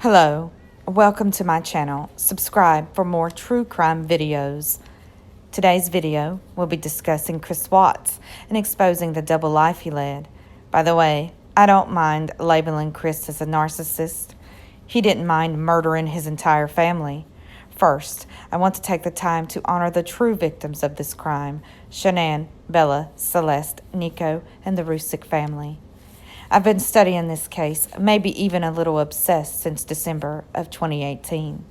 Hello, welcome to my channel. Subscribe for more true crime videos. Today's video will be discussing Chris Watts and exposing the double life he led. By the way, I don't mind labeling Chris as a narcissist. He didn't mind murdering his entire family. First, I want to take the time to honor the true victims of this crime: Shanann, Bella, Celeste, Nico, and the Rusick family. I've been studying this case, maybe even a little obsessed, since December of 2018.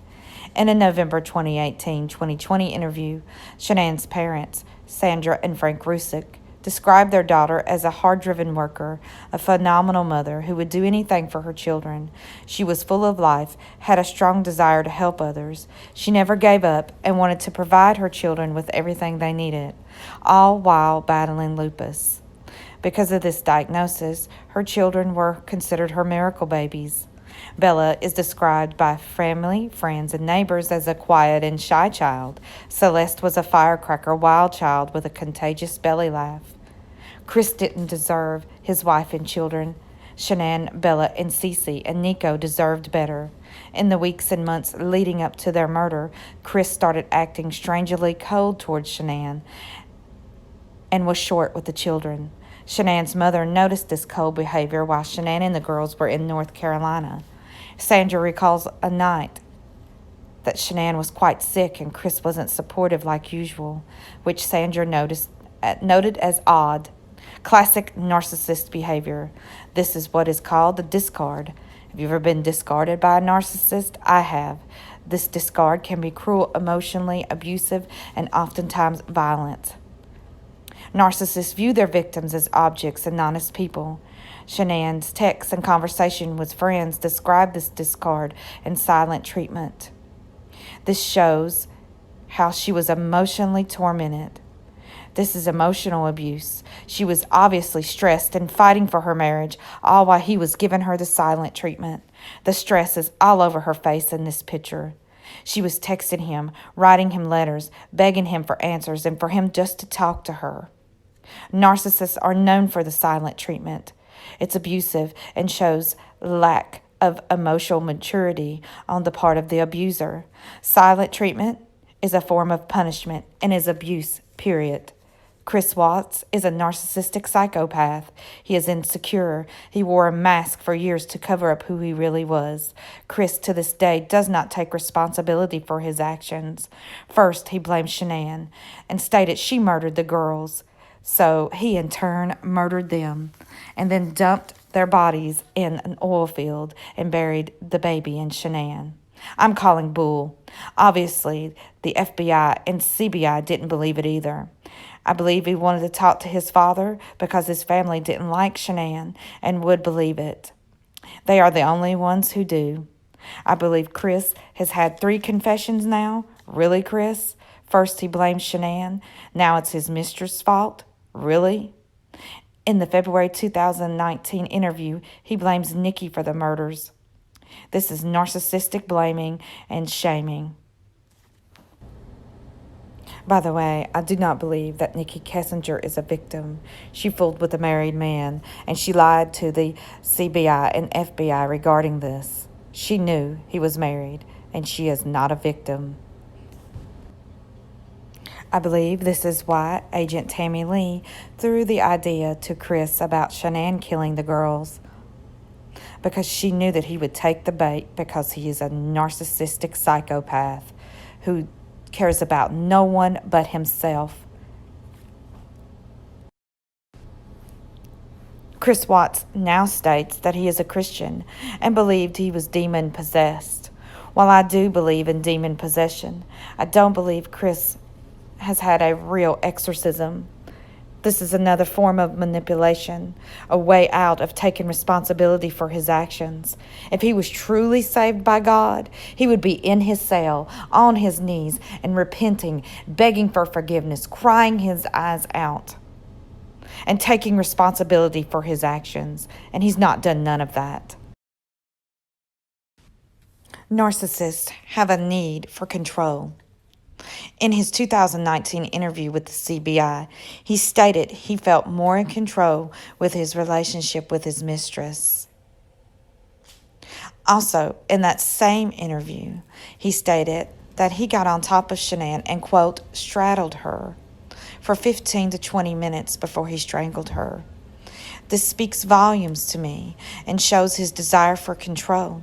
In a November 2018-2020 interview, Shanann's parents, Sandra and Frank Rusick, described their daughter as a hard-driven worker, a phenomenal mother who would do anything for her children. She was full of life, had a strong desire to help others. She never gave up and wanted to provide her children with everything they needed, all while battling lupus. Because of this diagnosis, her children were considered her miracle babies. Bella is described by family, friends, and neighbors as a quiet and shy child. Celeste was a firecracker, wild child with a contagious belly laugh. Chris didn't deserve his wife and children. Shanann, Bella, and Cece and Nico deserved better. In the weeks and months leading up to their murder, Chris started acting strangely cold towards Shanann and was short with the children. Shanann's mother noticed this cold behavior while Shanann and the girls were in North Carolina. Sandra recalls a night that Shanann was quite sick and Chris wasn't supportive like usual, which Sandra noted as odd. Classic narcissist behavior. This is what is called the discard. Have you ever been discarded by a narcissist? I have. This discard can be cruel, emotionally abusive, and oftentimes violent. Narcissists view their victims as objects and not as people. Shanann's texts and conversation with friends describe this discard and silent treatment. This shows how she was emotionally tormented. This is emotional abuse. She was obviously stressed and fighting for her marriage, all while he was giving her the silent treatment. The stress is all over her face in this picture. She was texting him, writing him letters, begging him for answers, and for him just to talk to her. Narcissists are known for the silent treatment. It's abusive and shows lack of emotional maturity on the part of the abuser. Silent treatment is a form of punishment and is abuse, period. Chris Watts is a narcissistic psychopath. He is insecure. He wore a mask for years to cover up who he really was. Chris, to this day, does not take responsibility for his actions. First, he blamed Shanann and stated she murdered the girls. So he, in turn, murdered them and then dumped their bodies in an oil field and buried the baby in Shanann. I'm calling bull. Obviously, the FBI and CBI didn't believe it either. I believe he wanted to talk to his father because his family didn't like Shanann and would believe it. They are the only ones who do. I believe Chris has had 3 confessions now. Really, Chris? First, he blamed Shanann. Now it's his mistress' fault. Really? In the February 2019 interview, he blames Nikki for the murders. This is narcissistic blaming and shaming. By the way, I do not believe that Nikki Kessinger is a victim. She fooled with a married man, and she lied to the CBI and FBI regarding this. She knew he was married, and she is not a victim. I believe this is why Agent Tammy Lee threw the idea to Chris about Shanann killing the girls, because she knew that he would take the bait because he is a narcissistic psychopath who cares about no one but himself. Chris Watts now states that he is a Christian and believed he was demon-possessed. While I do believe in demon possession, I don't believe Chris has had a real exorcism. This is another form of manipulation, a way out of taking responsibility for his actions. If he was truly saved by God, he would be in his cell, on his knees, and repenting, begging for forgiveness, crying his eyes out, and taking responsibility for his actions. And he's not done none of that. Narcissists have a need for control. In his 2019 interview with the CBI, he stated he felt more in control with his relationship with his mistress. Also, in that same interview, he stated that he got on top of Shanann and, quote, straddled her for 15 to 20 minutes before he strangled her. This speaks volumes to me and shows his desire for control.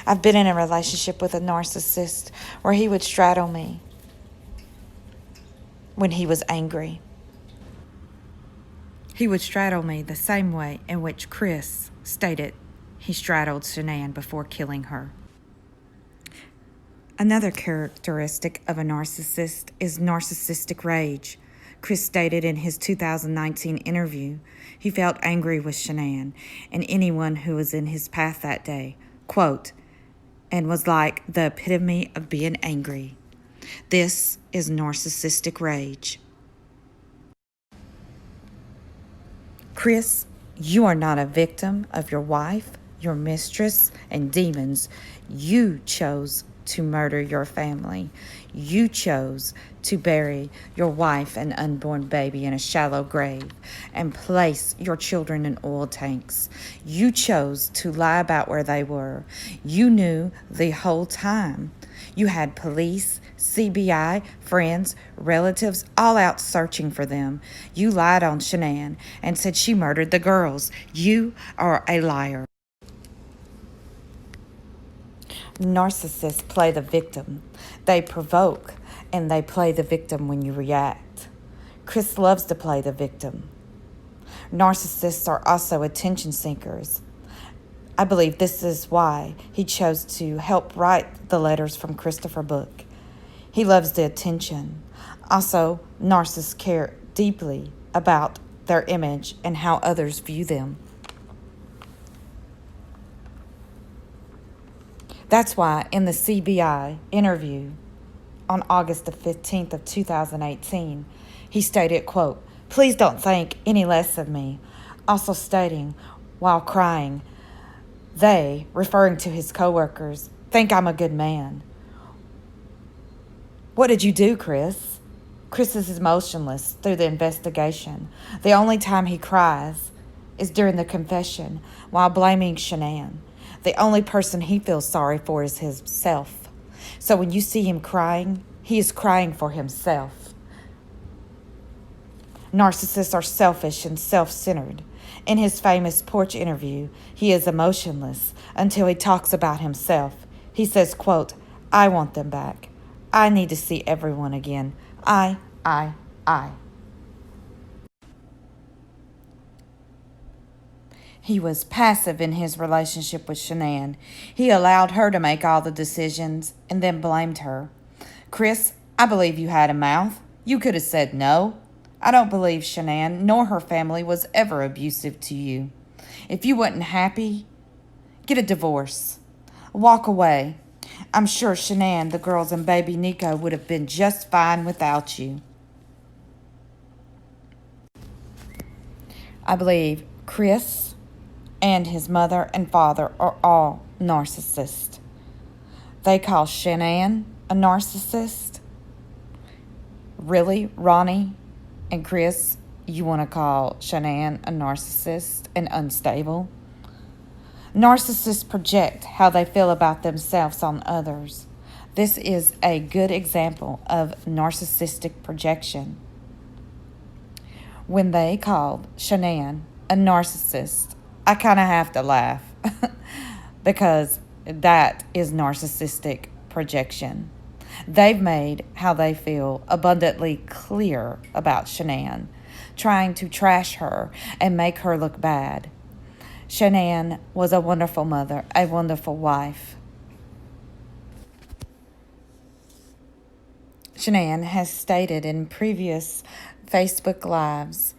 I've been in a relationship with a narcissist where he would straddle me when he was angry. He would straddle me the same way in which Chris stated he straddled Shanann before killing her. Another characteristic of a narcissist is narcissistic rage. Chris stated in his 2019 interview he felt angry with Shanann and anyone who was in his path that day, quote, and was like the epitome of being angry. This is narcissistic rage. Chris, you are not a victim of your wife, your mistress, and demons. You chose to murder your family. You chose to bury your wife and unborn baby in a shallow grave and place your children in oil tanks. You chose to lie about where they were. You knew the whole time. You had police, CBI, friends, relatives, all out searching for them. You lied on Shanann and said she murdered the girls. You are a liar. Narcissists play the victim. They provoke and they play the victim when you react. Chris loves to play the victim. Narcissists are also attention seekers. I believe this is why he chose to help write the letters from Christopher book. He loves the attention. Also, narcissists care deeply about their image and how others view them. That's why in the CBI interview on August the 15th of 2018, he stated, quote, "Please don't think any less of me." Also stating, while crying, they, referring to his coworkers, think I'm a good man. What did you do, Chris? Chris is emotionless through the investigation. The only time he cries is during the confession while blaming Shanann. The only person he feels sorry for is himself. So when you see him crying, he is crying for himself. Narcissists are selfish and self-centered. In his famous porch interview, he is emotionless until he talks about himself. He says, quote, "I want them back. I need to see everyone again. I. He was passive in his relationship with Shanann. He allowed her to make all the decisions and then blamed her. Chris, I believe you had a mouth. You could have said no. I don't believe Shanann nor her family was ever abusive to you. If you wasn't happy, get a divorce. Walk away. I'm sure Shanann, the girls, and baby Nico would have been just fine without you. I believe Chris and his mother and father are all narcissists. They call Shanann a narcissist. Really, Ronnie and Chris, you want to call Shanann a narcissist and unstable? Narcissists project how they feel about themselves on others. This is a good example of narcissistic projection. When they called Shanann a narcissist, I kind of have to laugh because that is narcissistic projection. They've made how they feel abundantly clear about Shanann, trying to trash her and make her look bad. Shanann was a wonderful mother, a wonderful wife. Shanann has stated in previous Facebook Lives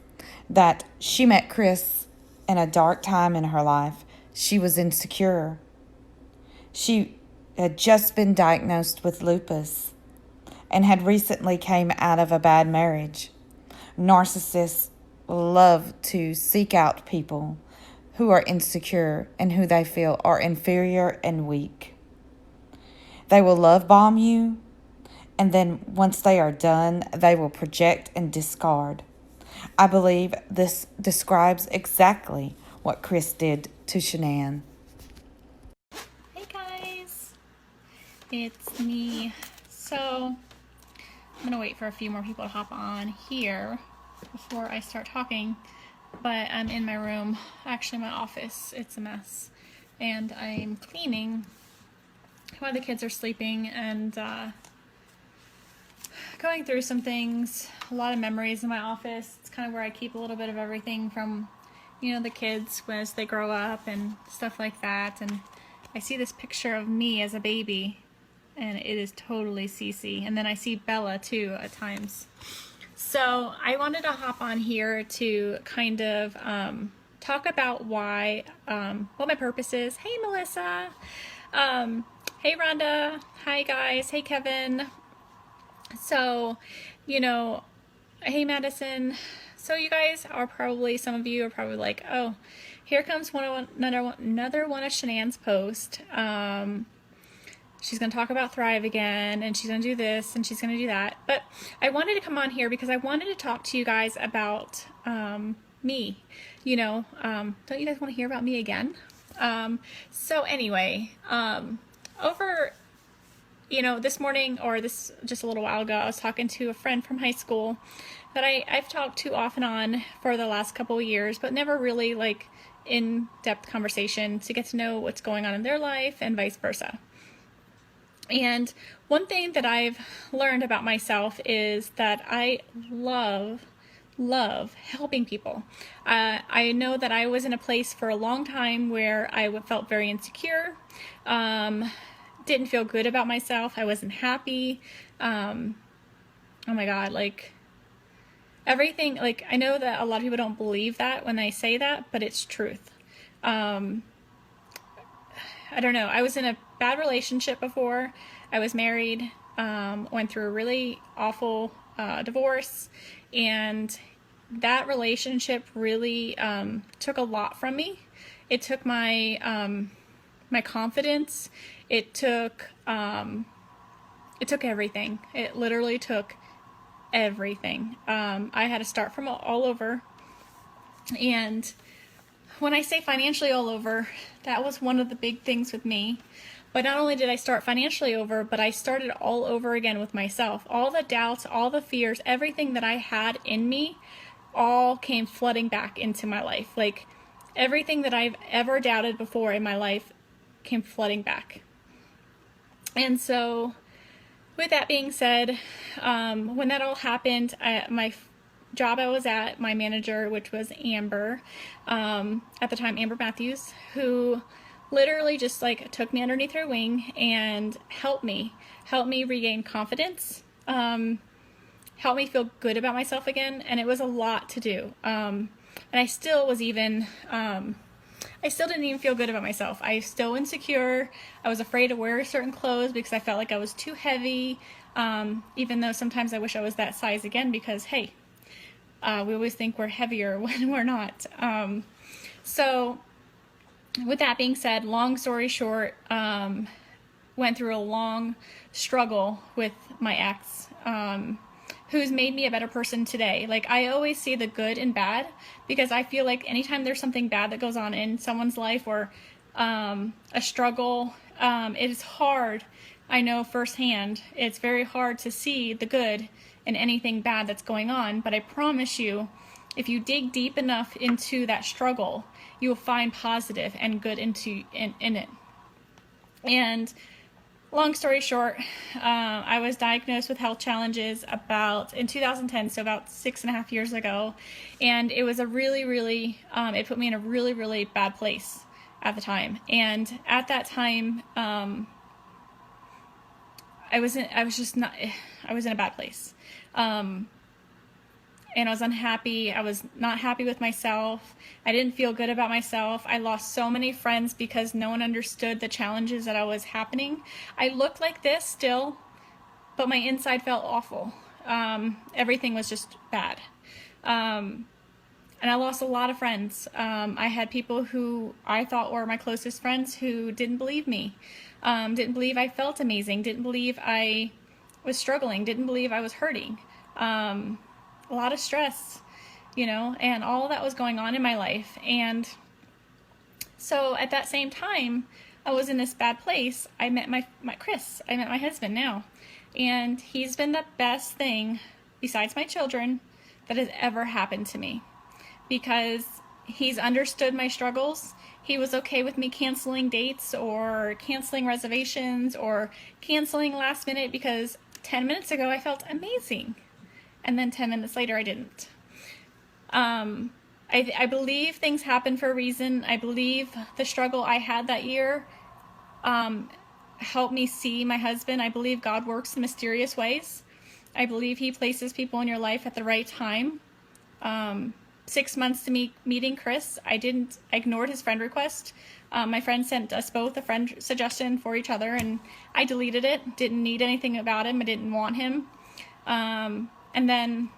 that she met Chris in a dark time in her life. She was insecure. She had just been diagnosed with lupus and had recently came out of a bad marriage. Narcissists love to seek out people who are insecure and who they feel are inferior and weak. They will love bomb you, and then once they are done, they will project and discard. I believe this describes exactly what Chris did to Shanann. It's me. So I'm gonna wait for a few more people to hop on here before I start talking, but I'm in my room, actually my office. It's a mess, and I'm cleaning while the kids are sleeping and going through some things. A lot of memories in my office. It's kind of where I keep a little bit of everything from, you know, the kids as they grow up and stuff like that. And I see this picture of me as a baby, and it is totally Cece. And then I see Bella too at times. So I wanted to hop on here to kind of talk about why, what my purpose is. Hey, Melissa. Hey, Rhonda. Hi, guys. Hey, Kevin. So, you know, hey, Madison. So you guys are probably, some of you are probably like, oh, here comes another one of Shanann's posts. She's going to talk about Thrive again, and she's going to do this, and she's going to do that. But I wanted to come on here because I wanted to talk to you guys about me. You know, don't you guys want to hear about me again? So anyway, over, you know, this morning, or this just a little while ago, I was talking to a friend from high school that I've talked to off and on for the last couple of years, but never really like in-depth conversation to get to know what's going on in their life and vice versa. And one thing that I've learned about myself is that I love helping people. I know that I was in a place for a long time where I felt very insecure, didn't feel good about myself. I wasn't happy. Oh my God, like everything, like I know that a lot of people don't believe that when I say that, but it's truth. I don't know. I was in a bad relationship before. I was married, went through a really awful divorce, and that relationship really took a lot from me. It took my my confidence. It took everything. It literally took everything. I had to start from all over, and when I say financially all over, that was one of the big things with me. But not only did I start financially over, but I started all over again with myself. All the doubts, all the fears, everything that I had in me, all came flooding back into my life. Like everything that I've ever doubted before in my life came flooding back. And so with that being said, when that all happened, my job I was at, my manager, which was Amber, at the time, Amber Matthews, who literally just like took me underneath her wing and helped me regain confidence, helped me feel good about myself again. And it was a lot to do. And I still was even, I still didn't even feel good about myself. I was still insecure. I was afraid to wear certain clothes because I felt like I was too heavy. Even though sometimes I wish I was that size again, because hey, we always think we're heavier when we're not. So with that being said, long story short, went through a long struggle with my ex, who's made me a better person today. Like I always see the good and bad, because I feel like anytime there's something bad that goes on in someone's life, or a struggle, it is hard. I know firsthand, it's very hard to see the good in anything bad that's going on, but I promise you, if you dig deep enough into that struggle, you will find positive and good in it. And long story short, I was diagnosed with health challenges in 2010, so about 6.5 years ago, and it was a really, it put me in a really bad place at the time. And at that time, I was in a bad place. And I was unhappy. I was not happy with myself. I didn't feel good about myself. I lost so many friends because no one understood the challenges that I was happening. I looked like this still, but my inside felt awful. Everything was just bad. And I lost a lot of friends. I had people who I thought were my closest friends who didn't believe me, didn't believe I felt amazing, didn't believe I was struggling, didn't believe I was hurting. A lot of stress, and all that was going on in my life. And so at that same time, I was in this bad place, I met my Chris. I met my husband now. And he's been the best thing, besides my children, that has ever happened to me. Because he's understood my struggles. He was okay with me canceling dates or canceling reservations or canceling last minute because 10 minutes ago I felt amazing. And then 10 minutes later I didn't. I believe things happen for a reason. I believe the struggle I had that year helped me see my husband. I believe God works in mysterious ways. I believe he places people in your life at the right time. 6 months to meeting Chris, I ignored his friend request. My friend sent us both a friend suggestion for each other, and I deleted it. Didn't need anything about him. I didn't want him. And then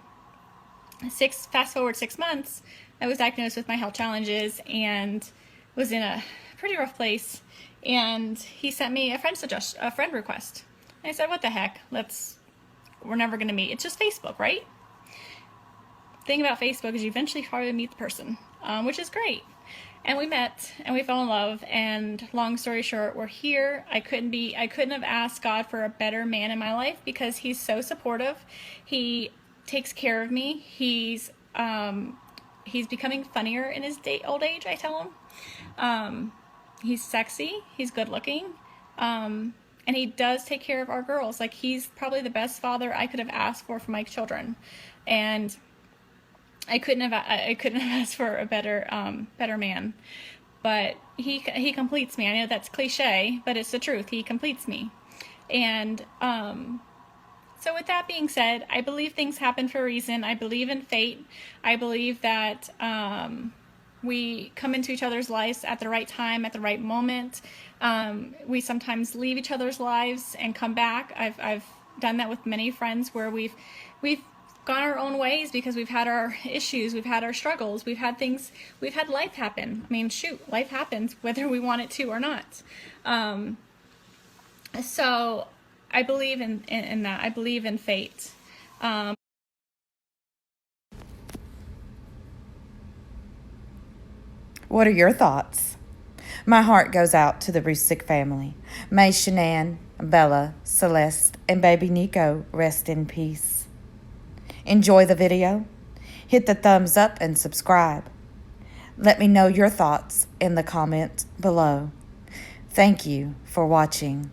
fast forward 6 months, I was diagnosed with my health challenges and was in a pretty rough place. And he sent me a friend request. And I said, "What the heck? We're never going to meet. It's just Facebook, right?" Thing about Facebook is you eventually probably meet the person, which is great. And we met and we fell in love, and long story short, we're here. I couldn't have asked God for a better man in my life because he's so supportive. He takes care of me. He's becoming funnier in his old age, I tell him. He's sexy, he's good looking, and he does take care of our girls. Like, he's probably the best father I could have asked for my children. And I couldn't have asked for a better man, but he completes me. I know that's cliche, but it's the truth. He completes me. And so with that being said, I believe things happen for a reason. I believe in fate. I believe that we come into each other's lives at the right time, at the right moment. We sometimes leave each other's lives and come back. I've done that with many friends where we've gone our own ways because we've had our issues, we've had our struggles, we've had life happen. I mean, shoot, life happens whether we want it to or not. So I believe in that. I believe in fate. What are your thoughts? My heart goes out to the Rusick family. May Shanann, Bella, Celeste, and baby Nico rest in peace. Enjoy the video. Hit the thumbs up and subscribe. Let me know your thoughts in the comment below. Thank you for watching.